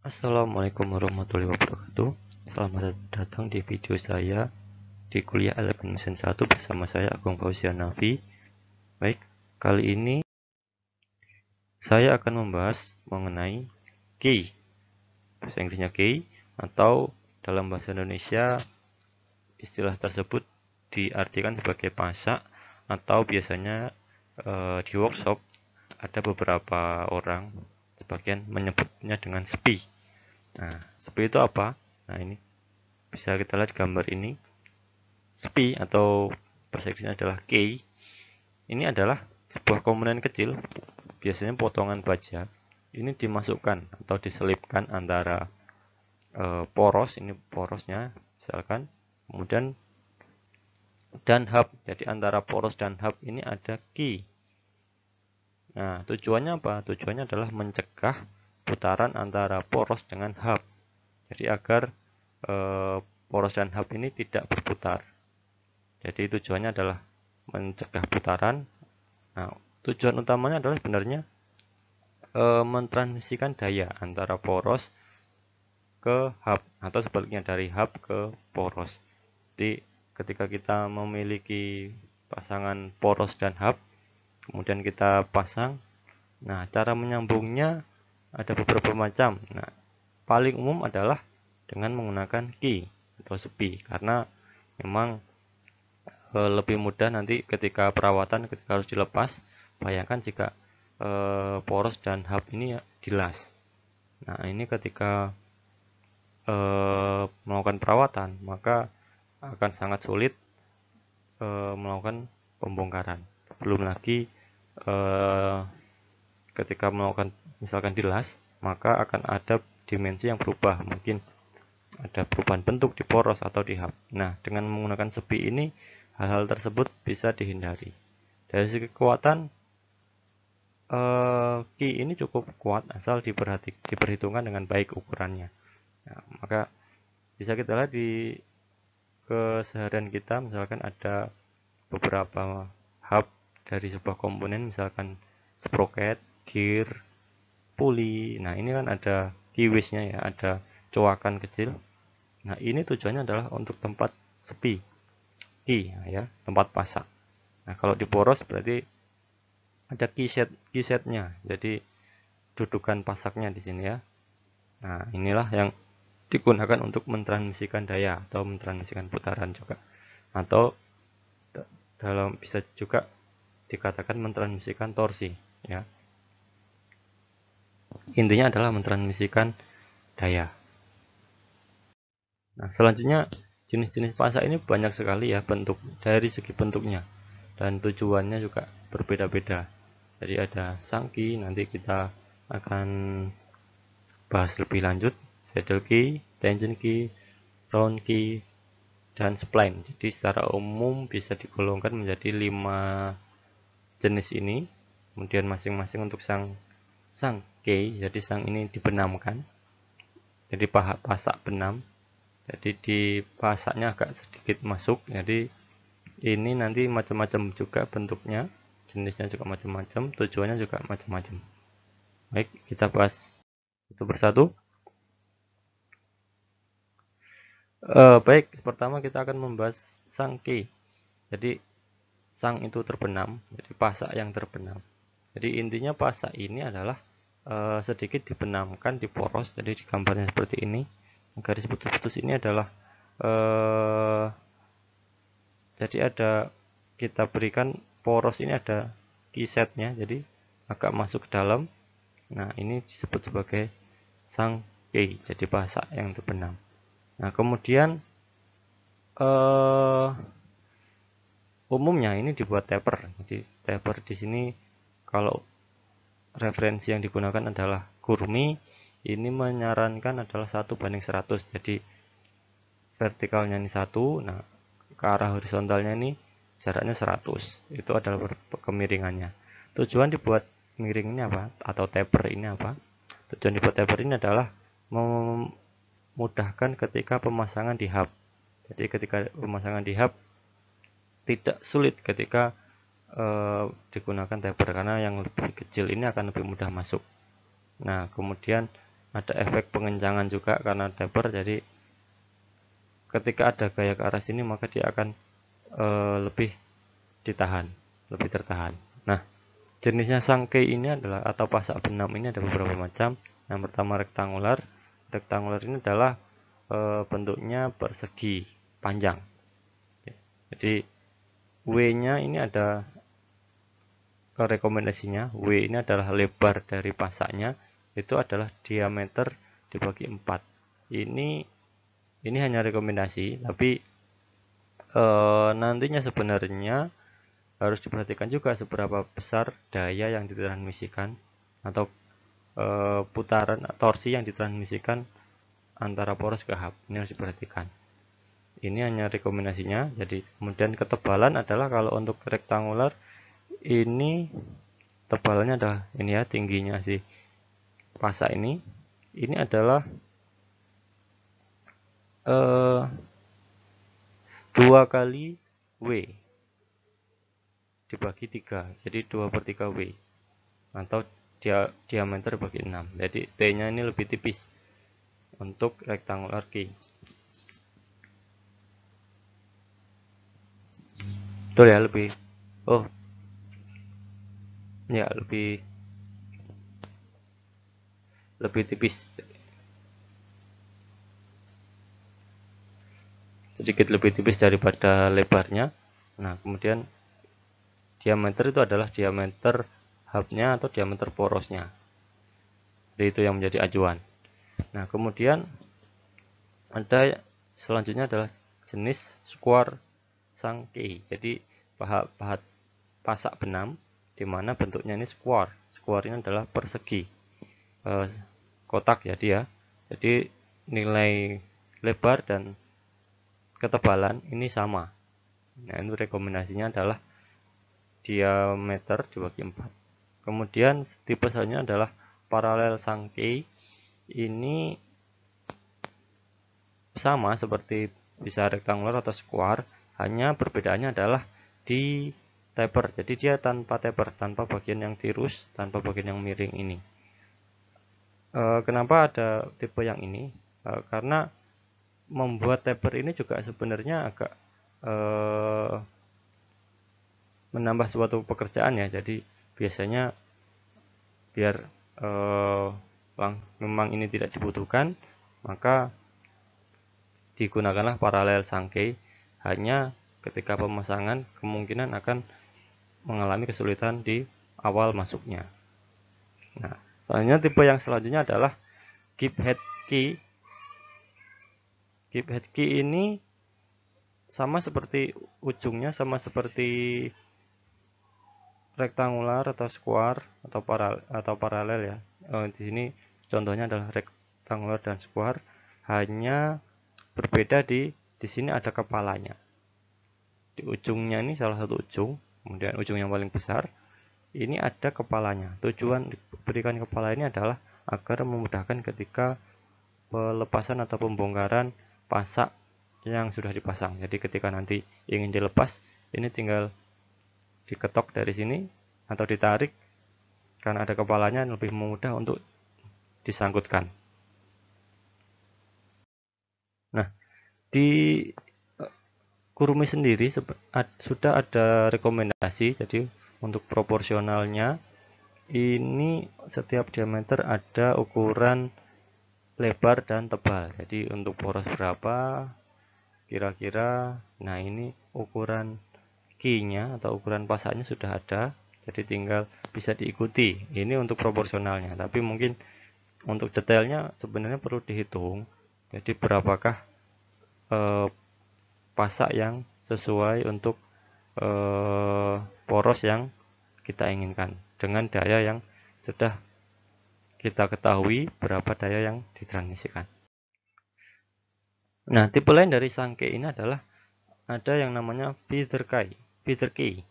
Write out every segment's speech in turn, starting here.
Assalamualaikum warahmatullahi wabarakatuh. Selamat datang di video saya di kuliah Elemen Mesin 1 bersama saya Agung Fauzian Nafi. Baik, kali ini saya akan membahas mengenai key. Bahasa Inggrisnya key, atau dalam bahasa Indonesia istilah tersebut diartikan sebagai pasak, atau biasanya di workshop ada beberapa orang sebagian menyebutnya dengan SPI. Nah, SPI itu apa? Nah, ini bisa kita lihat gambar ini. SPI atau bahasa Inggrisnya adalah key. Ini adalah sebuah komponen kecil, biasanya potongan baja. Ini dimasukkan atau diselipkan antara poros, ini porosnya misalkan, kemudian dan hub. Jadi antara poros dan hub ini ada key. Nah, tujuannya apa? Tujuannya adalah mencegah putaran antara poros dengan hub. Jadi agar poros dan hub ini tidak berputar. Jadi tujuannya adalah mencegah putaran. Nah, tujuan utamanya adalah sebenarnya mentransmisikan daya antara poros ke hub atau sebaliknya dari hub ke poros. Jadi ketika kita memiliki pasangan poros dan hub, kemudian kita pasang, nah cara menyambungnya ada beberapa macam. Nah, paling umum adalah dengan menggunakan key atau SPI, karena memang lebih mudah nanti ketika perawatan, ketika harus dilepas. Bayangkan jika poros dan hub ini dilas. Nah, ini ketika melakukan perawatan, maka akan sangat sulit melakukan pembongkaran. Belum lagi ketika melakukan misalkan dilas, maka akan ada dimensi yang berubah, mungkin ada perubahan bentuk di poros atau di hub. Nah, dengan menggunakan SPI ini hal-hal tersebut bisa dihindari. Dari segi kekuatan, key ini cukup kuat asal diperhitungkan dengan baik ukurannya. Nah, maka bisa kita lihat di keseharian kita, misalkan ada beberapa hub dari sebuah komponen, misalkan sprocket, gear, puli. Nah, ini kan ada keywise-nya ya, ada coakan kecil. Nah, ini tujuannya adalah untuk tempat SPI, key ya, tempat pasak. Nah, kalau di poros berarti ada keysetnya, jadi dudukan pasaknya di sini ya. Nah, inilah yang digunakan untuk mentransmisikan daya atau mentransmisikan putaran juga, atau dalam bisa juga dikatakan mentransmisikan torsi ya. Intinya adalah mentransmisikan daya. Nah, selanjutnya jenis-jenis pasak ini banyak sekali ya dari segi bentuknya, dan tujuannya juga berbeda-beda. Jadi ada sangki, nanti kita akan bahas lebih lanjut, saddle key, tension key, round key, dan spline. Jadi secara umum bisa digolongkan menjadi 5 jenis ini. Kemudian masing-masing untuk sang key, jadi sang ini dibenamkan, jadi pasak benam. Jadi di pasaknya agak sedikit masuk, jadi ini nanti macam-macam juga bentuknya, jenisnya juga macam-macam, tujuannya juga macam-macam. Baik, kita bahas itu persatu. Baik, pertama kita akan membahas sang key. Jadi sang itu terbenam, jadi pasak yang terbenam. Jadi intinya pasak ini adalah sedikit dibenamkan di poros. Jadi di gambarnya seperti ini, garis putus-putus ini adalah jadi ada, kita berikan poros ini ada keysetnya, jadi agak masuk ke dalam. Nah, ini disebut sebagai sang key, jadi pasak yang terbenam. Nah, kemudian umumnya ini dibuat taper. Jadi taper di sini kalau referensi yang digunakan adalah Gurmi, ini menyarankan adalah 1:100. Jadi vertikalnya ini 1, nah ke arah horizontalnya ini jaraknya 100. Itu adalah kemiringannya. Tujuan dibuat miring ini apa? Atau taper ini apa? Tujuan dibuat taper ini adalah memudahkan ketika pemasangan di hub. Jadi ketika pemasangan di hub tidak sulit ketika digunakan taper, karena yang lebih kecil ini akan lebih mudah masuk. Nah, kemudian ada efek pengencangan juga karena taper. Jadi ketika ada gaya ke arah sini maka dia akan lebih tertahan. Nah, jenisnya sangke ini adalah atau pasak benam ini ada beberapa macam. Yang pertama rektangular. Rektangular ini adalah bentuknya persegi panjang. Jadi W-nya ini ada rekomendasinya. W ini adalah lebar dari pasaknya, itu adalah diameter dibagi 4. Ini hanya rekomendasi, tapi nantinya sebenarnya harus diperhatikan juga seberapa besar daya yang ditransmisikan atau putaran torsi yang ditransmisikan antara poros ke hub. Ini harus diperhatikan. Ini hanya rekomendasinya. Jadi kemudian ketebalan adalah kalau untuk rektangular ini tebalannya adalah ini ya, tingginya si pasak ini adalah 2 kali W dibagi 3, jadi 2/3 W atau diameter bagi 6. Jadi T nya ini lebih tipis untuk rectangular key. Betul ya, lebih lebih tipis, sedikit lebih tipis daripada lebarnya. Nah, kemudian diameter itu adalah diameter hubnya atau diameter porosnya. Jadi itu yang menjadi acuan. Nah, kemudian ada selanjutnya adalah jenis square sangke. Jadi pasak benam di mana bentuknya ini square. Square ini adalah persegi, kotak ya dia. Jadi nilai lebar dan ketebalan ini sama. Nah, itu rekomendasinya adalah diameter dibagi 4. Kemudian tipe selanjutnya adalah paralel sangke. Ini sama seperti bisa rektangular atau square, hanya perbedaannya adalah di taper. Jadi dia tanpa taper, tanpa bagian yang tirus, tanpa bagian yang miring ini. Kenapa ada tipe yang ini? Karena membuat taper ini juga sebenarnya agak menambah suatu pekerjaan ya. Jadi biasanya biar memang ini tidak dibutuhkan, maka digunakanlah paralel sangke. Hanya ketika pemasangan kemungkinan akan mengalami kesulitan di awal masuknya. Nah, selanjutnya tipe yang selanjutnya adalah keep head key. Keep head key ini sama seperti ujungnya, sama seperti rektangular atau square atau paralel ya. Di sini contohnya adalah rektangular dan square, hanya berbeda di sini ada kepalanya. Di ujungnya ini salah satu ujung, kemudian ujung yang paling besar ini ada kepalanya. Tujuan diberikan kepala ini adalah agar memudahkan ketika pelepasan atau pembongkaran pasak yang sudah dipasang. Jadi ketika nanti ingin dilepas, ini tinggal diketok dari sini atau ditarik, karena ada kepalanya lebih mudah untuk disangkutkan. Nah, di Kurumi sendiri sudah ada rekomendasi. Jadi untuk proporsionalnya ini setiap diameter ada ukuran lebar dan tebal. Jadi untuk poros berapa kira-kira. Nah, ini ukuran key-nya atau ukuran pasaknya sudah ada. Jadi tinggal bisa diikuti. Ini untuk proporsionalnya. Tapi mungkin untuk detailnya sebenarnya perlu dihitung. Jadi berapakah pasak yang sesuai untuk poros yang kita inginkan dengan daya yang sudah kita ketahui berapa daya yang ditransmisikan. Nah, tipe lain dari sangke ini adalah ada yang namanya feeder key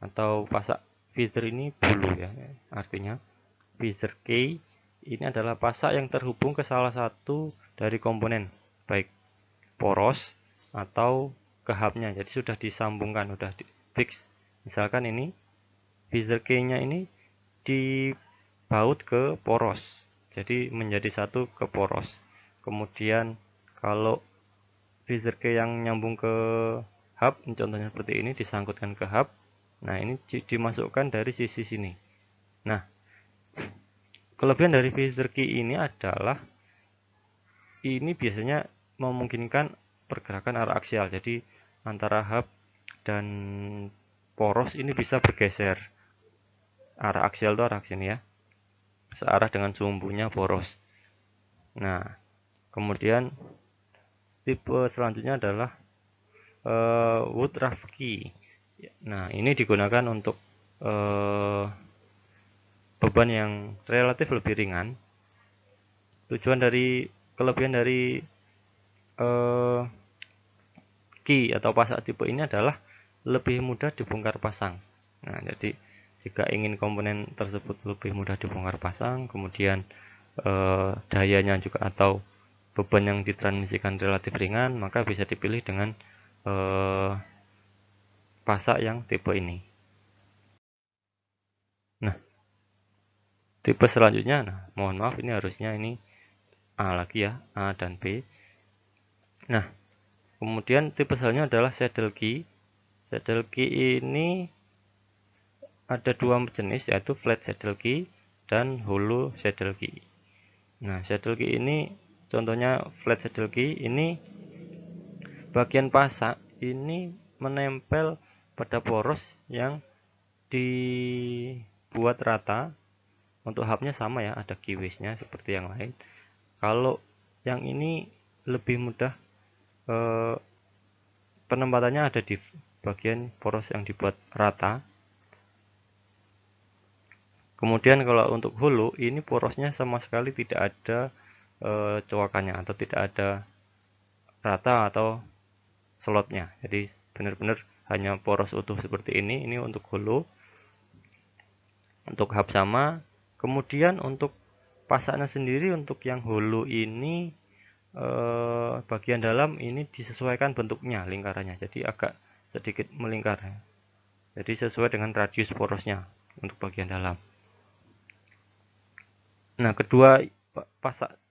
atau pasak feeder ini bulu ya, artinya feeder key ini adalah pasak yang terhubung ke salah satu dari komponen, baik poros atau ke hubnya. Jadi sudah disambungkan, sudah fix. Misalkan ini feeder key-nya ini dibaut ke poros. jadi menjadi satu ke poros. Kemudian kalau feeder key yang nyambung ke hub, contohnya seperti ini, disangkutkan ke hub. Nah, ini dimasukkan dari sisi sini. Nah, kelebihan dari feeder key ini adalah ini biasanya memungkinkan pergerakan arah aksial. Jadi antara hub dan poros ini bisa bergeser. Arah aksial itu arah sini ya, searah dengan sumbunya poros. Nah, kemudian tipe selanjutnya adalah Woodruff key. Nah, ini digunakan untuk beban yang relatif lebih ringan. Kelebihan dari key atau pasak tipe ini adalah lebih mudah dibongkar pasang. Nah, jadi jika ingin komponen tersebut lebih mudah dibongkar pasang, kemudian dayanya juga atau beban yang ditransmisikan relatif ringan, maka bisa dipilih dengan pasak yang tipe ini. Nah, tipe selanjutnya, nah mohon maaf ini harusnya ini A lagi ya, A dan B. Nah, kemudian tipe selanjutnya adalah saddle key. Saddle key ini ada dua jenis, yaitu flat saddle key dan hollow saddle key. Nah, saddle key ini contohnya flat saddle key ini bagian pasak ini menempel pada poros yang dibuat rata. Untuk hubnya sama ya, ada keywise-nya seperti yang lain. Kalau yang ini lebih mudah, penempatannya ada di bagian poros yang dibuat rata. Kemudian kalau untuk hulu, ini porosnya sama sekali tidak ada cowakannya atau tidak ada rata atau slotnya. Jadi benar-benar hanya poros utuh seperti ini. Ini untuk hulu. Untuk hub sama. Kemudian untuk pasaknya sendiri, untuk yang hulu ini bagian dalam ini disesuaikan bentuknya, lingkarannya, jadi agak sedikit melingkar, jadi sesuai dengan radius porosnya untuk bagian dalam. Nah, kedua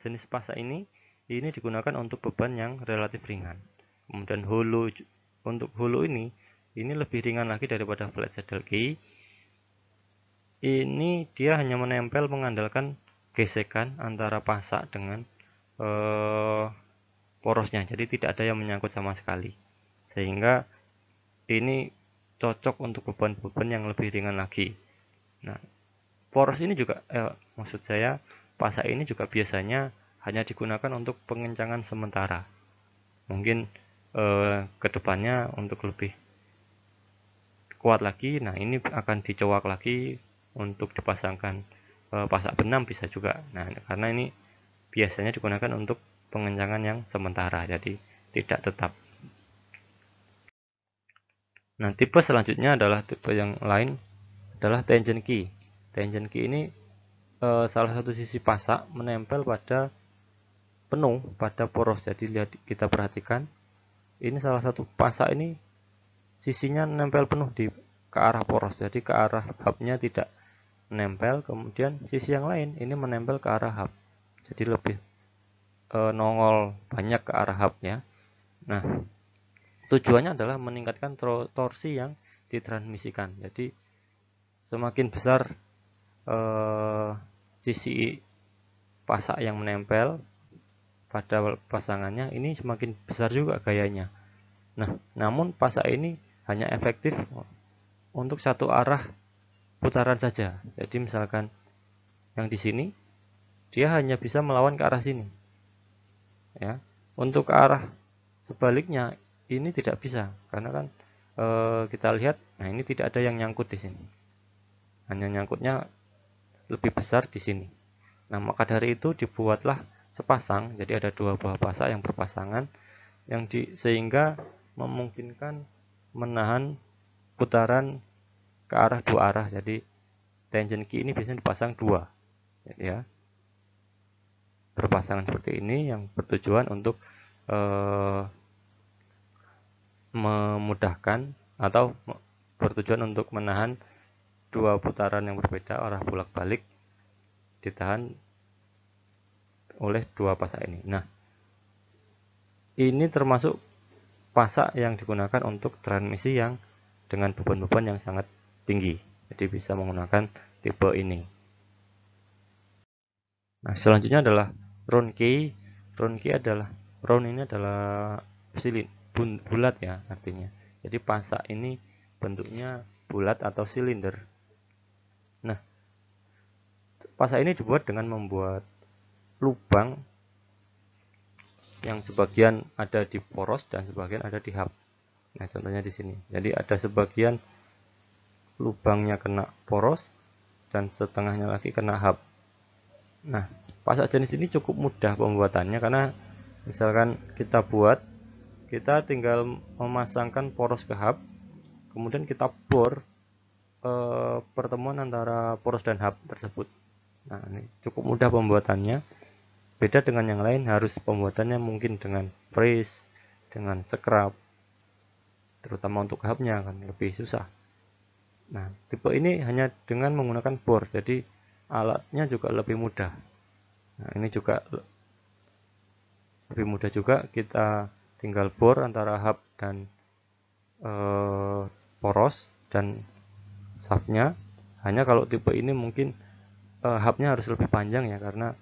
jenis pasak ini digunakan untuk beban yang relatif ringan. Kemudian hulu, untuk hulu ini lebih ringan lagi daripada flat saddle key. Ini dia hanya menempel mengandalkan gesekan antara pasak dengan porosnya, jadi tidak ada yang menyangkut sama sekali, sehingga ini cocok untuk beban-beban yang lebih ringan lagi. Nah, poros ini juga maksud saya pasak ini juga biasanya hanya digunakan untuk pengencangan sementara. Mungkin kedepannya untuk lebih kuat lagi, nah ini akan dicowak lagi untuk dipasangkan pasak benam bisa juga. Nah, karena ini biasanya digunakan untuk pengencangan yang sementara, jadi tidak tetap. Nah, tipe selanjutnya adalah tipe yang lain adalah tangent key. Tangent key ini salah satu sisi pasak menempel pada penuh pada poros. Jadi lihat, kita perhatikan ini salah satu pasak ini sisinya nempel penuh ke arah poros, jadi ke arah hubnya tidak menempel. Kemudian sisi yang lain ini menempel ke arah hub, jadi lebih nongol banyak ke arah hubnya. Nah, tujuannya adalah meningkatkan torsi yang ditransmisikan. Jadi semakin besar sisi pasak yang menempel pada pasangannya, ini semakin besar juga gayanya. Nah, namun pasak ini hanya efektif untuk satu arah putaran saja. Jadi misalkan yang di sini dia hanya bisa melawan ke arah sini. Ya. Untuk ke arah sebaliknya ini tidak bisa, karena kan kita lihat, nah ini tidak ada yang nyangkut di sini. Hanya nyangkutnya lebih besar di sini. Nah, maka dari itu dibuatlah sepasang, jadi ada dua buah pasak yang berpasangan sehingga memungkinkan menahan putaran ke arah dua arah. Jadi tangent key ini biasanya dipasang dua, ya, berpasangan seperti ini, yang bertujuan untuk memudahkan atau bertujuan untuk menahan dua putaran yang berbeda arah bolak-balik, ditahan oleh dua pasak ini. Nah, ini termasuk pasak yang digunakan untuk transmisi yang dengan beban-beban yang sangat tinggi. Jadi bisa menggunakan tipe ini. Nah, selanjutnya adalah round key. Round ini adalah bulat ya artinya. Jadi pasak ini bentuknya bulat atau silinder. Nah, pasak ini dibuat dengan membuat lubang yang sebagian ada di poros dan sebagian ada di hub. Nah, contohnya di sini. Jadi ada sebagian lubangnya kena poros dan setengahnya lagi kena hub. Nah, pasak jenis ini cukup mudah pembuatannya karena misalkan kita tinggal memasangkan poros ke hub, kemudian kita bor pertemuan antara poros dan hub tersebut. Nah, ini cukup mudah pembuatannya. Beda dengan yang lain, harus pembuatannya mungkin dengan freeze, dengan scrub, terutama untuk hubnya kan lebih susah. Nah, tipe ini hanya dengan menggunakan bor, jadi alatnya juga lebih mudah. Nah, ini juga lebih mudah juga, kita tinggal bor antara hub dan poros dan shaftnya. Hanya kalau tipe ini mungkin hubnya harus lebih panjang ya, karena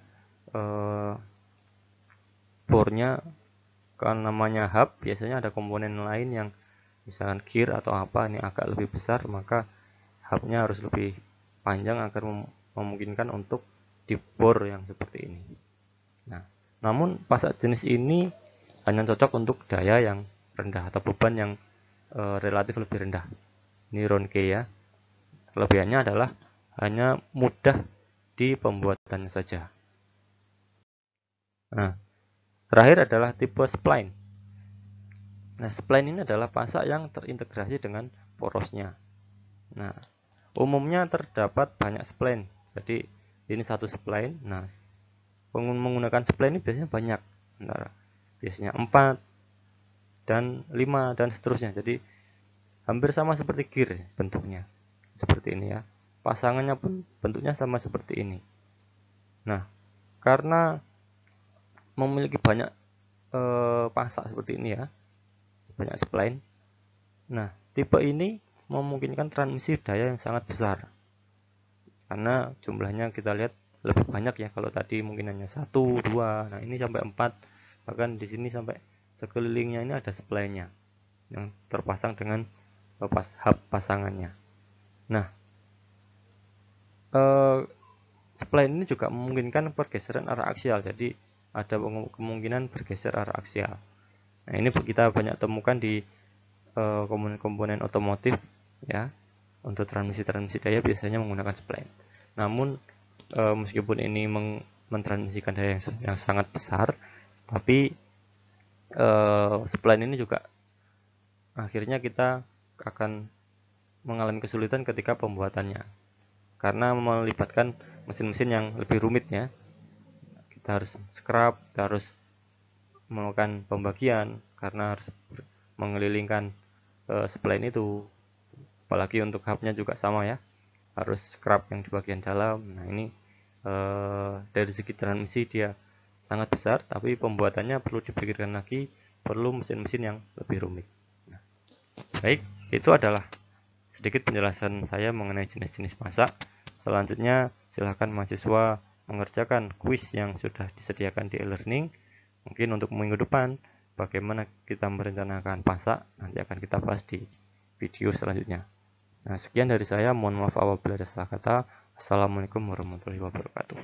bornya kan namanya hub, biasanya ada komponen lain yang misalkan gear atau apa, ini agak lebih besar, maka hubnya harus lebih panjang agar memungkinkan untuk dibor yang seperti ini. Nah, namun pasak jenis ini hanya cocok untuk daya yang rendah atau beban yang relatif lebih rendah. Ini round key ya. Kelebihannya adalah hanya mudah di pembuatannya saja. Nah, terakhir adalah tipe spline. Nah, spline ini adalah pasak yang terintegrasi dengan porosnya. Nah, umumnya terdapat banyak spline. Jadi ini satu spline. Nah, menggunakan spline ini biasanya banyak. Biasanya 4 dan 5 dan seterusnya. Jadi hampir sama seperti gear bentuknya. Seperti ini ya. Pasangannya pun bentuknya sama seperti ini. Nah, karena memiliki banyak pasak seperti ini ya, banyak spline. Nah, tipe ini memungkinkan transmisi daya yang sangat besar karena jumlahnya kita lihat lebih banyak ya. Kalau tadi mungkin hanya 1, 2, nah ini sampai 4, bahkan di sini sampai sekelilingnya ini ada spline-nya yang terpasang dengan hub pasangannya. Nah, spline ini juga memungkinkan pergeseran arah aksial, jadi ada kemungkinan bergeser arah aksial. Nah, ini kita banyak temukan di komponen-komponen otomotif ya. Untuk transmisi daya biasanya menggunakan spline. Namun meskipun ini mentransmisikan daya yang sangat besar, tapi spline ini juga akhirnya kita akan mengalami kesulitan ketika pembuatannya karena melibatkan mesin-mesin yang lebih rumit ya. Kita harus scrub, kita harus melakukan pembagian karena harus mengelilingkan spline itu. Apalagi untuk hubnya juga sama ya, harus scrub yang di bagian dalam. Nah, ini dari segi transmisi dia sangat besar, tapi pembuatannya perlu dipikirkan lagi, perlu mesin-mesin yang lebih rumit. Nah, baik, itu adalah sedikit penjelasan saya mengenai jenis-jenis pasak. Selanjutnya silahkan mahasiswa mengerjakan kuis yang sudah disediakan di e-learning. Mungkin untuk minggu depan bagaimana kita merencanakan pasak nanti akan kita bahas di video selanjutnya. Nah, sekian dari saya. Mohon maaf apabila ada salah kata. Assalamualaikum warahmatullahi wabarakatuh.